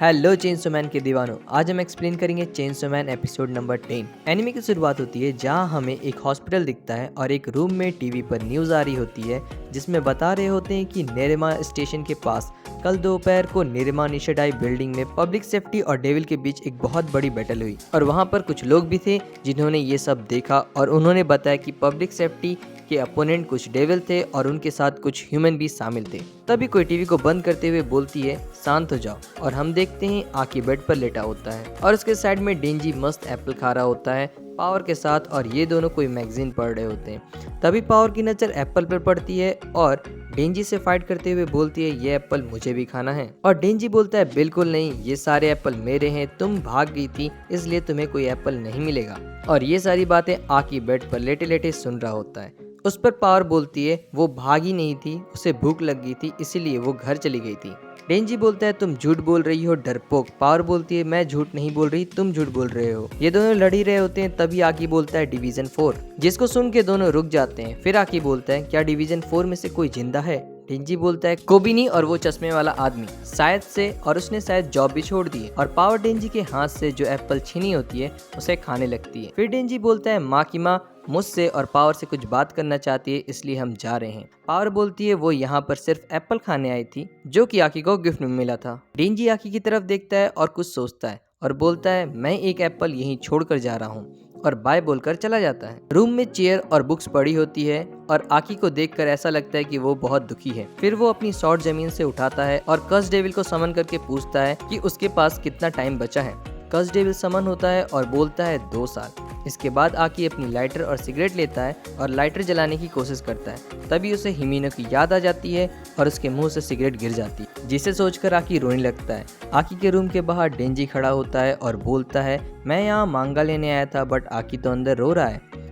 Hello chainsaw man के दीवानों, आज हम एक्सप्लेन करेंगे chainsaw man episode number 10। Anime की शुरुआत होती है जहां हमें एक हॉस्पिटल दिखता है और एक रूम में टीवी पर न्यूज आ रही होती है जिसमें बता रहे होते हैं कि नेरिमा स्टेशन के पास कल दोपहर को नेरिमा निशिडाई बिल्डिंग में पब्लिक सेफ्टी और डेविल के बीच एक बहुत बड़ी बैटल हुई और वहां पर कुछ लोग भी थे जिन्होंने ये सब देखा और उन्होंने बताया कि पब्लिक सेफ्टी के अपोनेंट कुछ डेविल थे और उनके साथ कुछ ह्यूमन भी शामिल थे। तभी कोई टीवी को बंद करते हुए बोलती है शांत हो जाओ और हम देखते हैं आकी बेड पर लेटा होता है और उसके साइड में डेंजी मस्त एप्पल खा रहा होता है पावर के साथ और ये दोनों कोई मैगजीन पढ़ रहे होते हैं। तभी पावर की नजर एप्पल पर पड़ती है और डेंजी से फाइट करते हुए बोलती है ये एप्पल मुझे भी खाना है और डेंजी बोलता है बिल्कुल नहीं, ये सारे एप्पल मेरे हैं, तुम भाग गई थी इसलिए तुम्हें कोई एप्पल नहीं मिलेगा। और ये सारी बातें आकी बेड पर लेटे लेटे सुन रहा होता है। उस पर पावर बोलती है वो भागी नहीं थी, उसे भूख लग गई थी इसीलिए वो घर चली गई थी। डेंजी बोलता है तुम झूठ बोल रही हो डरपोक। पावर बोलती है मैं झूठ नहीं बोल रही, तुम झूठ बोल रहे हो। ये दोनों लड़ ही रहे होते हैं तभी आकी बोलता है डिवीजन 4, जिसको सुन के दोनों रुक जाते हैं। फिर आकी बोलता है क्या डिवीजन 4 में से कोई जिंदा है? डेंजी बोलता है कोबिनी और वो चश्मे वाला आदमी शायद से, और उसने शायद जॉब भी छोड़ दी है। और पावर डेंजी के हाथ से जो एप्पल छीनी होती है उसे खाने लगती है। फिर डेंजी बोलता है माँ की माँ मुझसे और पावर से कुछ बात करना चाहती है इसलिए हम जा रहे हैं। पावर बोलती है वो यहाँ पर सिर्फ एप्पल खाने आई थी जो कि आकी को गिफ्ट में मिला था। डेंजी आकी की तरफ देखता है और कुछ सोचता है और बोलता है मैं एक एप्पल यहीं छोड़कर जा रहा हूँ और बाय बोलकर चला जाता है। रूम में चेयर और बुक्स पड़ी होती है और आकी को देखकर ऐसा लगता है कि वो बहुत दुखी है। फिर वो अपनी शॉर्ट जमीन से उठाता है और कस डेविल को समन करके पूछता है कि उसके पास कितना टाइम बचा है। कस डेविल समन होता है और बोलता है 2 साल। इसके बाद आकी अपनी लाइटर और सिगरेट लेता है और लाइटर जलाने की कोशिश करता है। तभी उसे हिमीनो की याद आ जाती है और उसके मुंह से सिगरेट गिर जाती है, जिसे सोचकर आकी रोने लगता है। आकी के रूम के बाहर डेंजी खड़ा होता है और बोलता है मैं यहाँ मांगा लेने आया था बट आकी तो अंदर रो रहा है।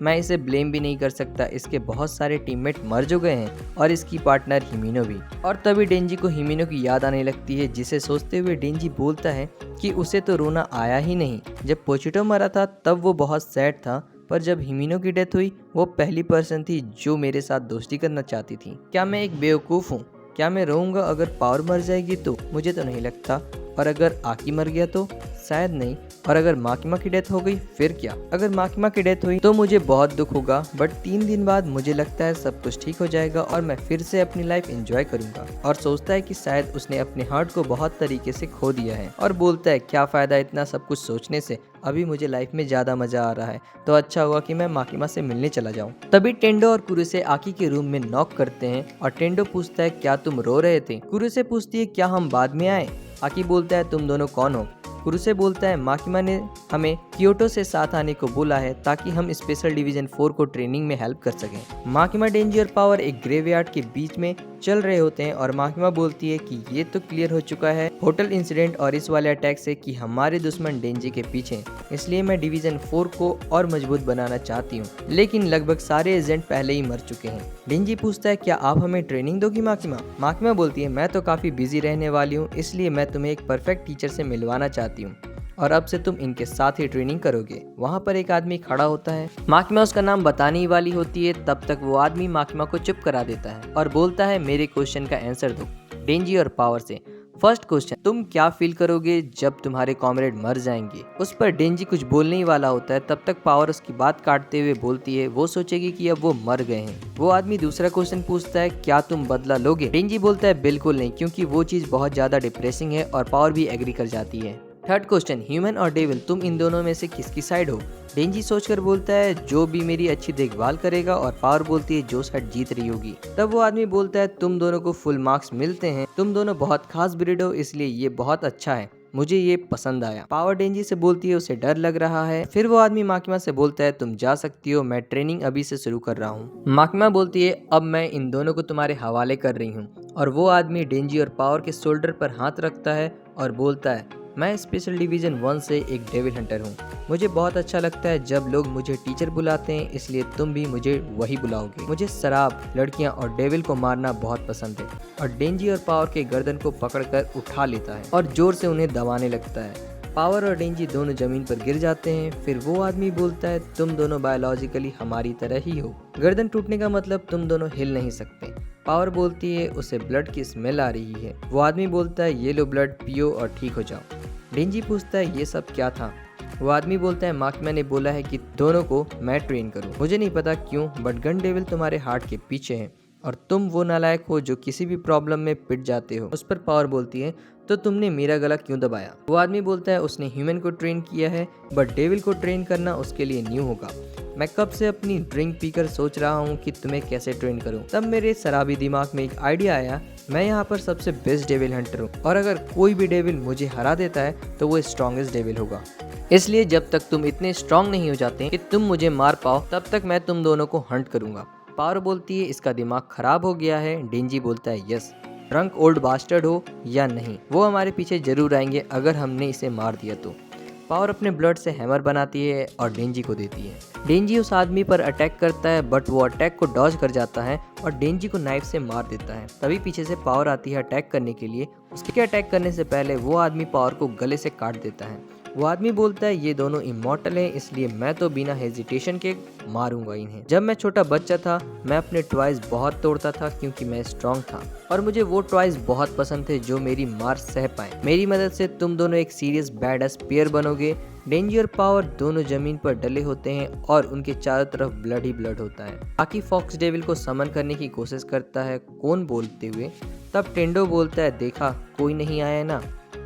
मैं इसे ब्लेम भी नहीं कर सकता, इसके बहुत सारे टीममेट मर जो गए हैं और इसकी पार्टनर हिमीनो भी। और तभी डेंजी को हिमीनो की याद आने लगती है, जिसे सोचते हुए डेंजी बोलता है कि उसे तो रोना आया ही नहीं। जब पोचिटो मरा था तब वो बहुत सैड था, पर जब हिमीनो की डेथ हुई वो पहली पर्सन थी जो मेरे साथ दोस्ती करना चाहती थी। क्या मैं एक बेवकूफ़ हूँ? क्या मैं रोऊंगा अगर पावर मर जाएगी तो? मुझे तो नहीं लगता। और अगर आकी मर गया तो? शायद नहीं। और अगर माकिमा की डेथ हो गई फिर क्या? अगर माकिमा की डेथ हुई तो मुझे बहुत दुख होगा, बट 3 दिन बाद मुझे लगता है सब कुछ ठीक हो जाएगा और मैं फिर से अपनी लाइफ एंजॉय करूंगा। और सोचता है कि शायद उसने अपने हार्ट को बहुत तरीके से खो दिया है और बोलता है क्या फायदा इतना सब कुछ सोचने से, अभी मुझे लाइफ में ज्यादा मजा आ रहा है तो अच्छा होगा कि मैं माकिमा से मिलने चला जाऊं। तभी टेंडो और कुरुसे आकी के रूम में नॉक करते हैं और टेंडो पूछता है क्या तुम रो रहे थे? कुरुसे पूछती है क्या हम बाद में आए? आकी बोलता है तुम दोनों कौन हो? कुरुसे बोलता है माकिमा ने हमें क्योटो से साथ आने को बोला है ताकि हम स्पेशल डिवीजन 4 को ट्रेनिंग में हेल्प कर सकें। माकिमा डेंजी और पावर एक ग्रेवयार्ड के बीच में चल रहे होते हैं और माकिमा बोलती है कि ये तो क्लियर हो चुका है होटल इंसिडेंट और इस वाले अटैक से कि हमारे दुश्मन डेंजी के पीछे हैं, इसलिए मैं डिवीजन 4 को और मजबूत बनाना चाहती हूँ, लेकिन लगभग सारे एजेंट पहले ही मर चुके हैं। डेंजी पूछता है क्या आप हमें ट्रेनिंग दोगी माकिमा? माकिमा बोलती है मैं तो काफी बिजी रहने वाली हूँ इसलिए मैं तुम्हें एक परफेक्ट टीचर से मिलवाना चाहती हूँ और अब से तुम इनके साथ ही ट्रेनिंग करोगे। वहाँ पर एक आदमी खड़ा होता है, माकिमा उसका नाम बताने ही वाली होती है, तब तक वो आदमी माकिमा को चुप करा देता है और बोलता है मेरे क्वेश्चन का आंसर दो। डेंजी और पावर से फर्स्ट क्वेश्चन, तुम क्या फील करोगे जब तुम्हारे कॉमरेड मर जाएंगे? उस पर डेंजी कुछ बोलने ही वाला होता है, तब तक पावर उसकी बात काटते हुए बोलती है वो सोचेगी कि अब वो मर गए हैं। वो आदमी दूसरा क्वेश्चन पूछता है क्या तुम बदला लोगे? डेंजी बोलता है बिल्कुल नहीं, क्योंकि वो चीज बहुत ज्यादा डिप्रेसिंग है और पावर भी एग्री कर जाती है। थर्ड क्वेश्चन, ह्यूमन और डेविल, तुम इन दोनों में से किसकी साइड हो? डेंजी सोचकर बोलता है जो भी मेरी अच्छी देखभाल करेगा और पावर बोलती है जो साइड जीत रही होगी। तब वो आदमी बोलता है तुम दोनों को फुल मार्क्स मिलते हैं, तुम दोनों बहुत खास ब्रीड हो इसलिए ये बहुत अच्छा है, मुझे ये पसंद आया। पावर डेंजी से बोलती है उसे डर लग रहा है। फिर वो आदमी माकिमा से बोलता है तुम जा सकती हो, मैं ट्रेनिंग अभी से शुरू कर रहा हूँ। माकिमा बोलती है अब मैं इन दोनों को तुम्हारे हवाले कर रही हूँ। और वो आदमी डेंजी और पावर के शोल्डर पर हाथ रखता है और बोलता है मैं स्पेशल डिवीजन 1 से एक डेविल हंटर हूँ, मुझे बहुत अच्छा लगता है जब लोग मुझे टीचर बुलाते हैं, इसलिए तुम भी मुझे वही बुलाओगे। मुझे शराब, लड़कियां और डेविल को मारना बहुत पसंद है। और डेंजी और पावर के गर्दन को पकड़कर उठा लेता है और जोर से उन्हें दबाने लगता है पावर और डेंजी दोनों जमीन पर गिर जाते हैं। फिर वो आदमी बोलता है तुम दोनों बायोलॉजिकली हमारी तरह ही हो। गर्दन टूटने का मतलब तुम दोनों हिल नहीं सकते। पावर बोलती है उसे ब्लड की स्मेल आ रही है। वो आदमी बोलता है ये लो ब्लड पियो और ठीक हो जाओ। डेंजी पूछता है ये सब क्या था। वो आदमी बोलता है मार्कमैन ने बोला है कि दोनों को मैं ट्रेन करूं। मुझे नहीं पता क्यों, बट गन डेविल तुम्हारे हार्ट के पीछे है और तुम वो नालायक हो जो किसी भी प्रॉब्लम में पिट जाते हो। उस पर पावर बोलती है तो तुमने मेरा गला क्यों दबाया। वो आदमी बोलता है उसने ह्यूमन को ट्रेन किया है, बट डेविल को ट्रेन करना उसके लिए न्यू होगा। मैं कब से अपनी ड्रिंक पीकर सोच रहा हूँ कि तुम्हें कैसे ट्रेन करूँ। तब मेरे शराबी दिमाग में एक आइडिया आया, मैं यहाँ पर सबसे बेस्ट डेविल हंटर हूँ और अगर कोई भी डेविल मुझे हरा देता है तो वो स्ट्रॉन्गेस्ट डेविल होगा। इसलिए जब तक तुम इतने स्ट्रांग नहीं हो जाते कि तुम मुझे मार पाओ तब तक मैं तुम दोनों को हंट करूंगा। पावर बोलती है इसका दिमाग खराब हो गया है। डेंजी बोलता है यस, ड्रंक ओल्ड बास्टर्ड हो या नहीं, वो हमारे पीछे जरूर आएंगे अगर हमने इसे मार दिया तो। पावर अपने ब्लड से हैमर बनाती है और डेंजी को देती है। डेंजी उस आदमी पर अटैक करता है बट वो अटैक को डॉज कर जाता है और डेंजी को नाइफ से मार देता है। तभी पीछे से पावर आती है अटैक करने के लिए। उसके अटैक करने से पहले वो आदमी पावर को गले से काट देता है। वो आदमी बोलता है ये दोनों इमॉर्टल हैं, इसलिए मैं तो बिना हेजिटेशन के मारूंगा इन्हें। जब मैं छोटा बच्चा था मैं अपने टॉयज बहुत तोड़ता था क्योंकि मैं स्ट्रांग था और मुझे वो टॉयज बहुत पसंद थे जो मेरी मार सह पाए। मेरी मदद से तुम दोनों एक सीरियस बैडएस पेयर बनोगे। डेंजी और पावर दोनों जमीन पर डले होते हैं और उनके चारों तरफ ब्लड ही ब्लड होता है। आकी फॉक्स डेविल को समन करने की कोशिश करता है कौन बोलते हुए। तब टेंडो बोलता है देखा कोई नहीं आया ना,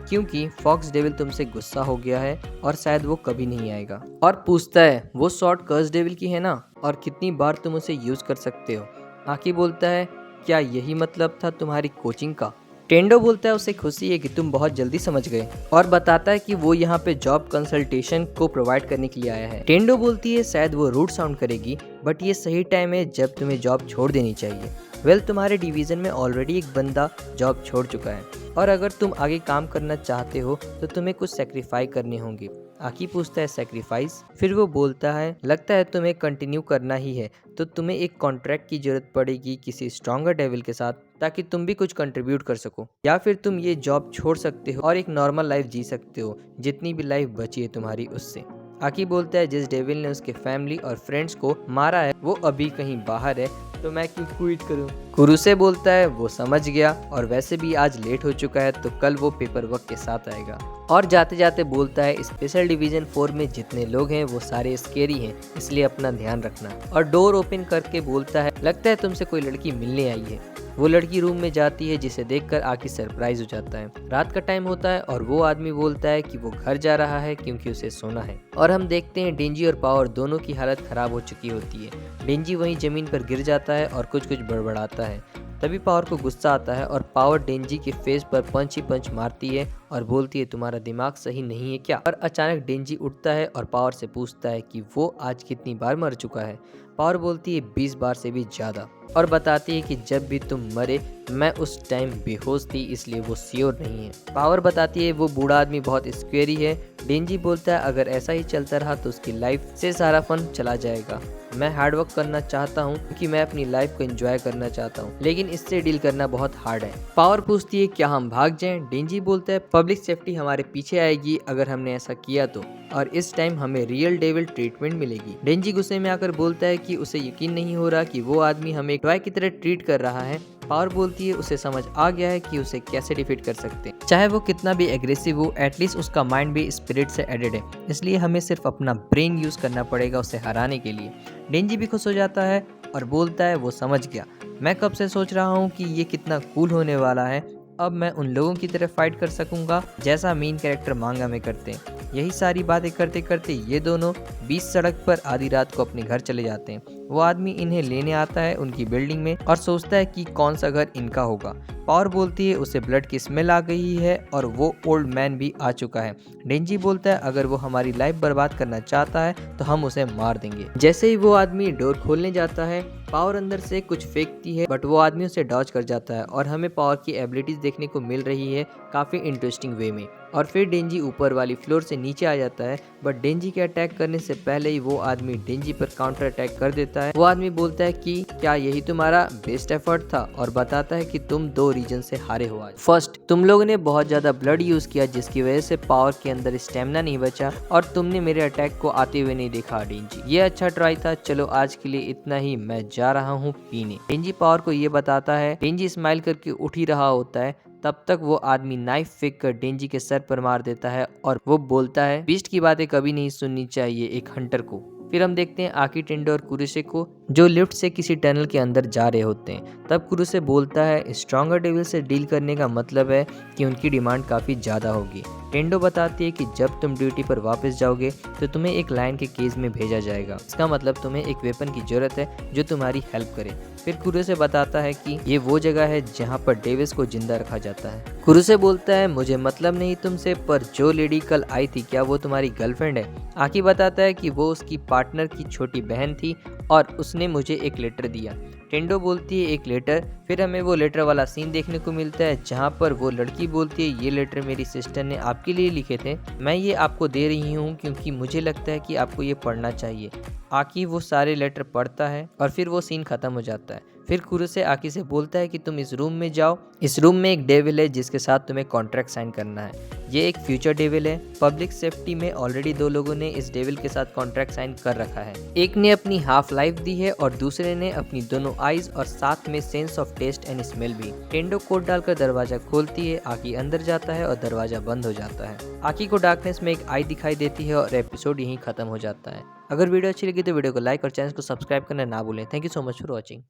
क्योंकि फॉक्स डेविल तुमसे गुस्सा हो गया है और शायद वो कभी नहीं आएगा। और पूछता है वो शॉट कर्स डेविल की है ना और कितनी बार तुम उसे यूज कर सकते हो। आकी बोलता है क्या यही मतलब था तुम्हारी कोचिंग का। टेंडो बोलता है उसे खुशी है कि तुम बहुत जल्दी समझ गए और बताता है कि वो यहाँ पे जॉब कंसल्टेशन को प्रोवाइड करने के लिए आया है। टेंडो बोलती है शायद वो रूड साउंड करेगी बट ये सही टाइम है जब तुम्हें जॉब छोड़ देनी चाहिए। वेल तुम्हारे डिवीजन में ऑलरेडी एक बंदा जॉब छोड़ चुका है और अगर तुम आगे काम करना चाहते हो तो तुम्हें कुछ सेक्रीफाई करने होंगे। आकी पूछता है सेक्रीफाइस। फिर वो बोलता है लगता है तुम्हें कंटिन्यू करना ही है तो तुम्हें एक कॉन्ट्रैक्ट की जरूरत पड़ेगी किसी स्ट्रॉन्गर डेविल के साथ ताकि तुम भी कुछ कंट्रीब्यूट कर सको, या फिर तुम ये जॉब छोड़ सकते हो और एक नॉर्मल लाइफ जी सकते हो जितनी भी लाइफ बची है तुम्हारी उससे। आकी बोलता है जिस डेविल ने उसके फैमिली और फ्रेंड्स को मारा है वो अभी कहीं बाहर है तो मैं क्यों क्विट करूं। कुरुसे बोलता है वो समझ गया और वैसे भी आज लेट हो चुका है तो कल वो पेपर वर्क के साथ आएगा। और जाते जाते बोलता है स्पेशल डिवीजन 4 में जितने लोग हैं वो सारे स्केरी हैं इसलिए अपना ध्यान रखना। और डोर ओपन करके बोलता है लगता है तुमसे कोई लड़की मिलने आई है। वो लड़की रूम में जाती है जिसे देखकर आकी सरप्राइज हो जाता है। रात का टाइम होता है और वो आदमी बोलता है कि वो घर जा रहा है क्योंकि उसे सोना है। और हम देखते हैं डेंजी और पावर दोनों की हालत खराब हो चुकी होती है। डेंजी वहीं जमीन पर गिर जाता है और कुछ बड़बड़ाता है। तभी पावर को गुस्सा आता है और पावर डेंजी के फेस पर पंच ही पंच मारती है और बोलती है तुम्हारा दिमाग सही नहीं है क्या। और अचानक डेंजी उठता है और पावर से पूछता है कि वो आज कितनी बार मर चुका है। पावर बोलती है 20 बार से भी ज्यादा और बताती है कि जब भी तुम मरे मैं उस टाइम बेहोश थी इसलिए वो श्योर नहीं है। पावर बताती है वो बूढ़ा आदमी बहुत स्क्वेरी है। डेंजी बोलता है अगर ऐसा ही चलता रहा तो उसकी लाइफ से सारा फन चला जाएगा। मैं हार्ड वर्क करना चाहता हूँ क्योंकि मैं अपनी लाइफ को एंजॉय करना चाहता हूँ लेकिन इससे डील करना बहुत हार्ड है। पावर पूछती है क्या हम भाग जाएं। डेंजी बोलता है पब्लिक सेफ्टी हमारे पीछे आएगी अगर हमने ऐसा किया तो, और इस टाइम हमें रियल डेविल ट्रीटमेंट मिलेगी। डेंजी गुस्से में आकर बोलता है कि उसे यकीन नहीं हो रहा कि वो आदमी हमें टॉय की तरह ट्रीट कर रहा है। पावर बोलती है उसे समझ आ गया है कि उसे कैसे डिफीट कर सकते हैं, चाहे वो कितना भी एग्रेसिव हो एटलीस्ट उसका माइंड भी स्पिरिट से एडेड है इसलिए हमें सिर्फ अपना ब्रेन यूज करना पड़ेगा उसे हराने के लिए। डेंजी भी खुश हो जाता है और बोलता है वो समझ गया, मैं कब से सोच रहा हूँ कि ये कितना कूल होने वाला है। अब मैं उन लोगों की तरह फाइट कर सकूंगा जैसा मेन कैरेक्टर मांगा में करते हैं। यही सारी बातें करते करते ये दोनों 20 सड़क पर आधी रात को अपने घर चले जाते हैं। वो आदमी इन्हें लेने आता है उनकी बिल्डिंग में और सोचता है कि कौन सा घर इनका होगा। पावर बोलती है उसे ब्लड की स्मेल आ गई है और वो ओल्ड मैन भी आ चुका है। डेंजी बोलता है अगर वो हमारी लाइफ बर्बाद करना चाहता है तो हम उसे मार देंगे। जैसे ही वो आदमी डोर खोलने जाता है पावर अंदर से कुछ फेंकती है बट वो आदमी उसे डॉज कर जाता है और हमें पावर की एबिलिटीज देखने को मिल रही है काफी इंटरेस्टिंग वे में। और फिर डेंजी ऊपर वाली फ्लोर से नीचे आ जाता है बट डेंजी के अटैक करने से पहले ही वो आदमी डेंजी पर काउंटर अटैक कर देता होता है वो आदमी बोलता है कि क्या यही तुम्हारा बेस्ट एफर्ट था, और बताता है कि तुम 2 रीजन से हारे हो आज। फर्स्ट, तुम लोगों ने बहुत ज्यादा ब्लड यूज किया जिसकी वजह से पावर के अंदर स्टेमिना नहीं बचा और तुमने मेरे अटैक को आते हुए नहीं देखा डेंजी। ये अच्छा ट्राई था, चलो आज के लिए इतना ही, मैं जा रहा हूँ पीने। डेंजी पावर को ये बताता है। डेंजी स्माइल करके उठ ही रहा होता है, तब तक वो आदमी नाइफ फेंक कर डेंजी के सर पर मार देता है और वो बोलता है बीस्ट की बातें कभी नहीं सुननी चाहिए एक हंटर को। फिर हम देखते हैं आकी, टेंडो और कुरुसे को जो लिफ्ट से किसी टनल के अंदर जा रहे होते हैं। तब कुरुसे बोलता है स्ट्रॉन्गर डेविल से डील करने का मतलब है कि उनकी डिमांड काफी ज्यादा होगी। टेंडो बताती है कि जब तुम ड्यूटी पर वापस जाओगे तो तुम्हें एक लायन के केज में भेजा जाएगा, इसका मतलब तुम्हें एक वेपन की जरूरत है जो तुम्हारी हेल्प करे। फिर कुरुसे बताता है कि ये वो जगह है जहाँ पर डेविस को जिंदा रखा जाता है। कुरुसे बोलता है मुझे मतलब नहीं तुमसे, पर जो लेडी कल आई थी क्या वो तुम्हारी गर्लफ्रेंड है? आकी बताता है कि वो उसकी पार्टनर की छोटी बहन थी और उसने मुझे एक लेटर दिया। टेंडो बोलती है एक लेटर। फिर हमें वो लेटर वाला सीन देखने को मिलता है जहाँ पर वो लड़की बोलती है ये लेटर मेरी सिस्टर ने आपके लिए लिखे थे, मैं ये आपको दे रही हूँ क्योंकि मुझे लगता है कि आपको ये पढ़ना चाहिए। आकी वो सारे लेटर पढ़ता है और फिर वो सीन खत्म हो जाता है। फिर कुरुसे आकी से बोलता है कि तुम इस रूम में जाओ, इस रूम में एक डेविल है जिसके साथ तुम्हें कॉन्ट्रैक्ट साइन करना है। ये एक फ्यूचर डेविल है। पब्लिक सेफ्टी में ऑलरेडी 2 लोगों ने इस डेविल के साथ कॉन्ट्रैक्ट साइन कर रखा है। एक ने अपनी हाफ लाइफ दी है और दूसरे ने अपनी दोनों आईज और साथ में sense of taste and smell भी। टेंडो कोड डालकर दरवाजा खोलती है, आकी अंदर जाता है और दरवाजा बंद हो जाता है। आकी को डार्कनेस में एक आई दिखाई देती है और एपिसोड यहीं खत्म हो जाता है। अगर वीडियो अच्छी लगी तो वीडियो को लाइक और चैनल को सब्सक्राइब करना ना भूलें। Thank you so much for watching.